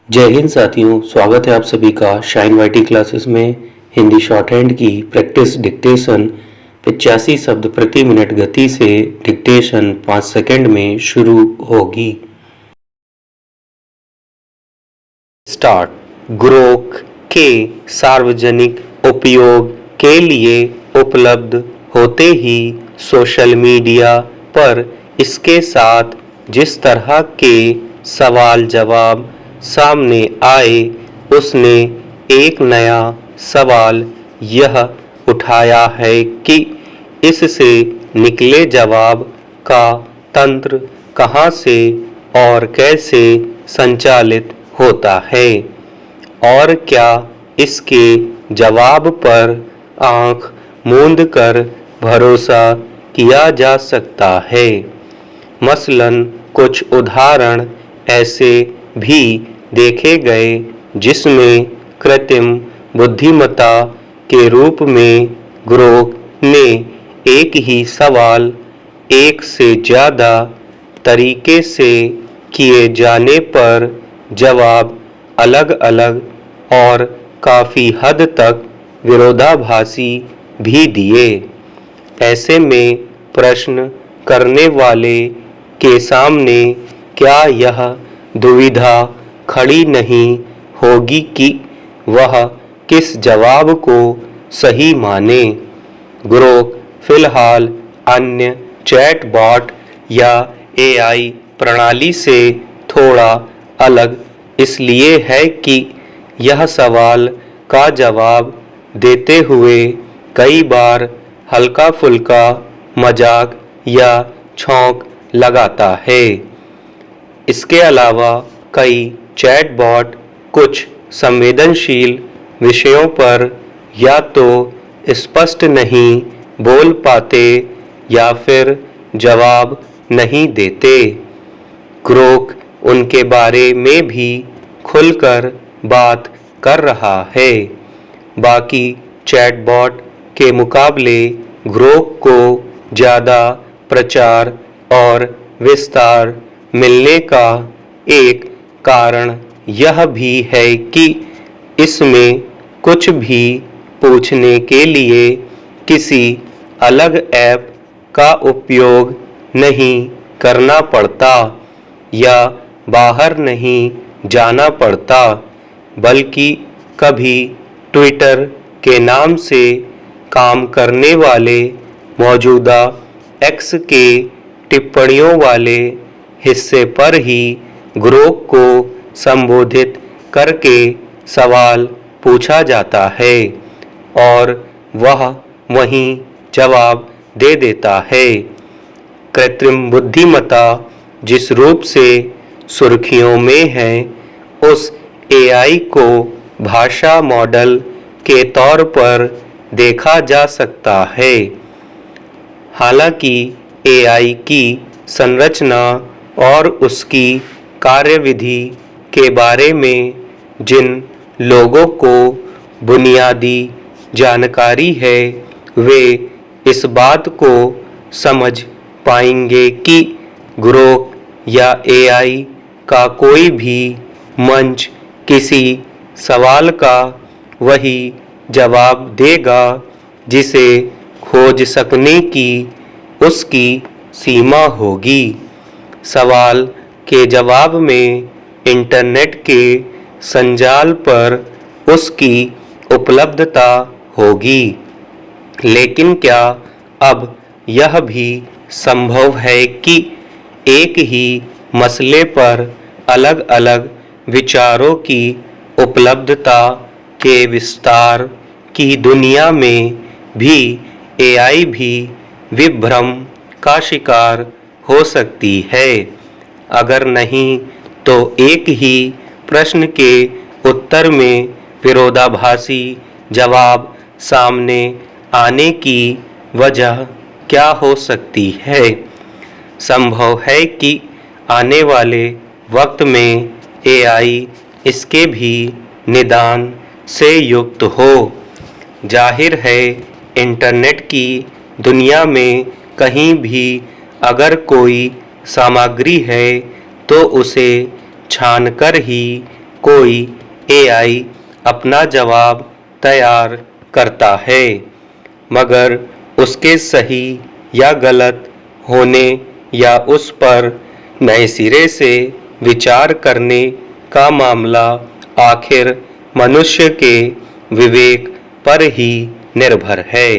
जय हिंद साथियों, स्वागत है आप सभी का शाइन वाईटी क्लासेस में। हिंदी शॉर्ट हैंड की प्रैक्टिस डिक्टेशन 85 शब्द प्रति मिनट गति से डिक्टेशन 5 सेकंड में शुरू होगी। स्टार्ट। ग्रोक के सार्वजनिक उपयोग के लिए उपलब्ध होते ही सोशल मीडिया पर इसके साथ जिस तरह के सवाल जवाब सामने आए, उसने एक नया सवाल यह उठाया है कि इससे निकले जवाब का तंत्र कहाँ से और कैसे संचालित होता है, और क्या इसके जवाब पर आंख मूंद कर भरोसा किया जा सकता है। मसलन कुछ उदाहरण ऐसे भी देखे गए जिसमें कृत्रिम बुद्धिमत्ता के रूप में ग्रोक ने एक ही सवाल एक से ज़्यादा तरीके से किए जाने पर जवाब अलग अलग और काफ़ी हद तक विरोधाभासी भी दिए। ऐसे में प्रश्न करने वाले के सामने क्या यह दुविधा खड़ी नहीं होगी कि वह किस जवाब को सही माने। ग्रोक फिलहाल अन्य चैटबॉट या एआई प्रणाली से थोड़ा अलग इसलिए है कि यह सवाल का जवाब देते हुए कई बार हल्का फुल्का मजाक या छौंक लगाता है। इसके अलावा कई चैटबॉट कुछ संवेदनशील विषयों पर या तो स्पष्ट नहीं बोल पाते या फिर जवाब नहीं देते। ग्रोक उनके बारे में भी खुलकर बात कर रहा है। बाकी चैटबॉट के मुकाबले ग्रोक को ज़्यादा प्रचार और विस्तार मिलने का एक कारण यह भी है कि इसमें कुछ भी पूछने के लिए किसी अलग ऐप का उपयोग नहीं करना पड़ता या बाहर नहीं जाना पड़ता, बल्कि कभी ट्विटर के नाम से काम करने वाले मौजूदा एक्स के टिप्पणियों वाले हिस्से पर ही ग्रोक को संबोधित करके सवाल पूछा जाता है और वह वहीं जवाब दे देता है। कृत्रिम बुद्धिमत्ता जिस रूप से सुर्खियों में है, उस एआई को भाषा मॉडल के तौर पर देखा जा सकता है। हालांकि एआई की संरचना और उसकी कार्यविधि के बारे में जिन लोगों को बुनियादी जानकारी है, वे इस बात को समझ पाएंगे कि ग्रोक या एआई का कोई भी मंच किसी सवाल का वही जवाब देगा जिसे खोज सकने की उसकी सीमा होगी। सवाल के जवाब में इंटरनेट के संजाल पर उसकी उपलब्धता होगी। लेकिन क्या अब यह भी संभव है कि एक ही मसले पर अलग अलग विचारों की उपलब्धता के विस्तार की दुनिया में भी एआई भी विभ्रम का शिकार हो सकती है? अगर नहीं, तो एक ही प्रश्न के उत्तर में विरोधाभासी जवाब सामने आने की वजह क्या हो सकती है? संभव है कि आने वाले वक्त में एआई इसके भी निदान से युक्त हो। जाहिर है, इंटरनेट की दुनिया में कहीं भी अगर कोई सामग्री है तो उसे छानकर ही कोई एआई अपना जवाब तैयार करता है, मगर उसके सही या गलत होने या उस पर नए सिरे से विचार करने का मामला आखिर मनुष्य के विवेक पर ही निर्भर है।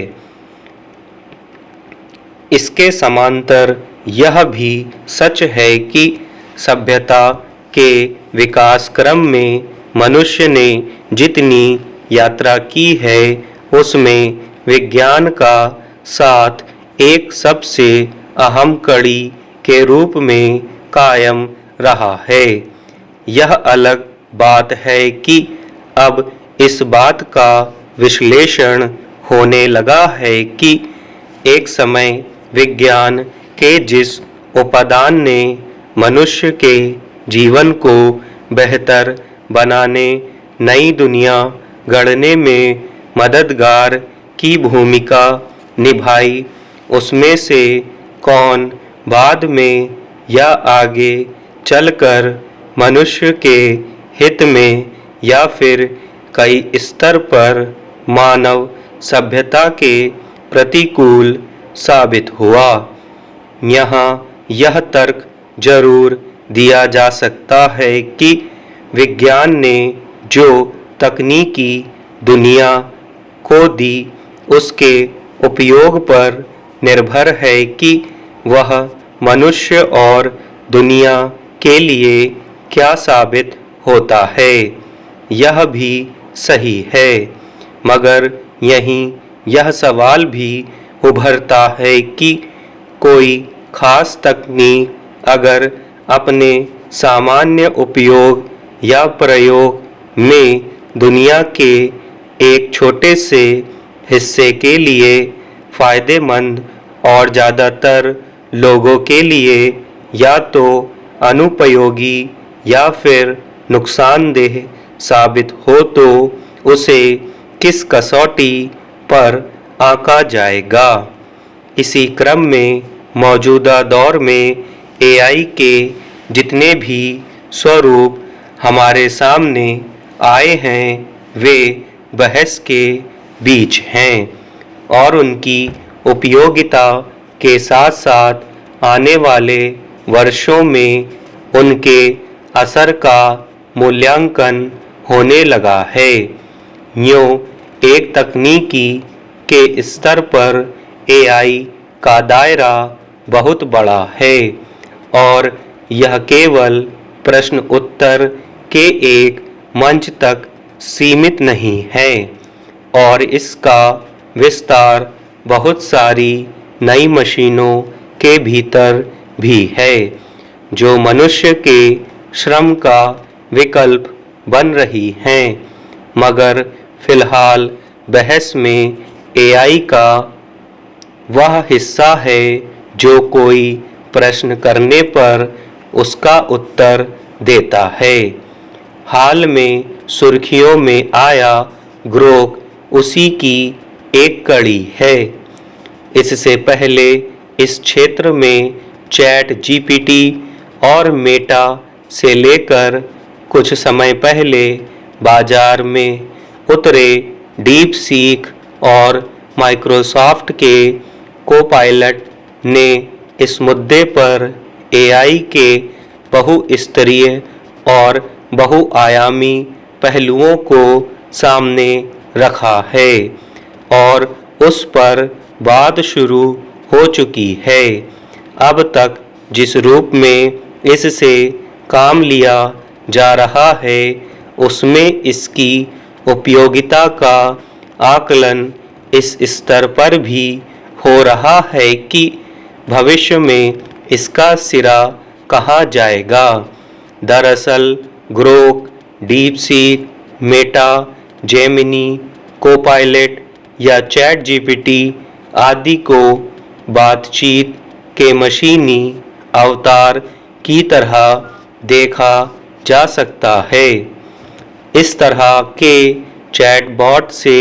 इसके समांतर यह भी सच है कि सभ्यता के विकास क्रम में मनुष्य ने जितनी यात्रा की है उसमें विज्ञान का साथ एक सबसे अहम कड़ी के रूप में कायम रहा है। यह अलग बात है कि अब इस बात का विश्लेषण होने लगा है कि एक समय विज्ञान के जिस उपादान ने मनुष्य के जीवन को बेहतर बनाने, नई दुनिया गढ़ने में मददगार की भूमिका निभाई, उसमें से कौन बाद में या आगे चलकर मनुष्य के हित में या फिर कई स्तर पर मानव सभ्यता के प्रतिकूल साबित हुआ। यहाँ यह तर्क जरूर दिया जा सकता है कि विज्ञान ने जो तकनीकी दुनिया को दी उसके उपयोग पर निर्भर है कि वह मनुष्य और दुनिया के लिए क्या साबित होता है। यह भी सही है, मगर यहीं यह सवाल भी उभरता है कि कोई खास तकनीक अगर अपने सामान्य उपयोग या प्रयोग में दुनिया के एक छोटे से हिस्से के लिए फायदेमंद और ज़्यादातर लोगों के लिए या तो अनुपयोगी या फिर नुकसानदेह साबित हो तो उसे किस कसौटी पर आंका जाएगा। इसी क्रम में मौजूदा दौर में एआई के जितने भी स्वरूप हमारे सामने आए हैं वे बहस के बीच हैं और उनकी उपयोगिता के साथ साथ आने वाले वर्षों में उनके असर का मूल्यांकन होने लगा है। यूँ एक तकनीकी के स्तर पर एआई का दायरा बहुत बड़ा है और यह केवल प्रश्न उत्तर के एक मंच तक सीमित नहीं है और इसका विस्तार बहुत सारी नई मशीनों के भीतर भी है जो मनुष्य के श्रम का विकल्प बन रही हैं। मगर फिलहाल बहस में एआई का वह हिस्सा है जो कोई प्रश्न करने पर उसका उत्तर देता है। हाल में सुर्खियों में आया ग्रोक उसी की एक कड़ी है। इससे पहले इस क्षेत्र में चैट जीपीटी और मेटा से लेकर कुछ समय पहले बाजार में उतरे डीप सीक और माइक्रोसॉफ्ट के कोपायलट ने इस मुद्दे पर एआई के बहुस्तरीय और बहुआयामी पहलुओं को सामने रखा है और उस पर बात शुरू हो चुकी है। अब तक जिस रूप में इससे काम लिया जा रहा है उसमें इसकी उपयोगिता का आकलन इस स्तर पर भी हो रहा है कि भविष्य में इसका सिरा कहाँ जाएगा। दरअसल Grok, DeepSeek, Meta, Gemini, Copilot या चैट जीपीटी आदि को बातचीत के मशीनी अवतार की तरह देखा जा सकता है। इस तरह के चैटबॉट से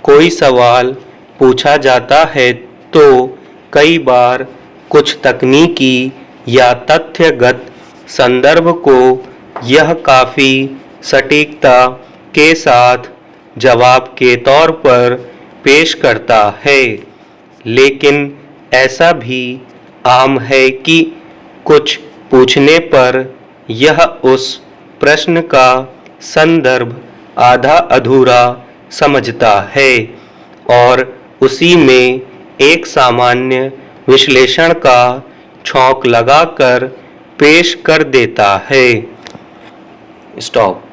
कोई सवाल पूछा जाता है तो कई बार कुछ तकनीकी या तथ्यगत संदर्भ को यह काफ़ी सटीकता के साथ जवाब के तौर पर पेश करता है, लेकिन ऐसा भी आम है कि कुछ पूछने पर यह उस प्रश्न का संदर्भ आधा अधूरा समझता है और उसी में एक सामान्य विश्लेषण का छौंक लगाकर पेश कर देता है। स्टॉप।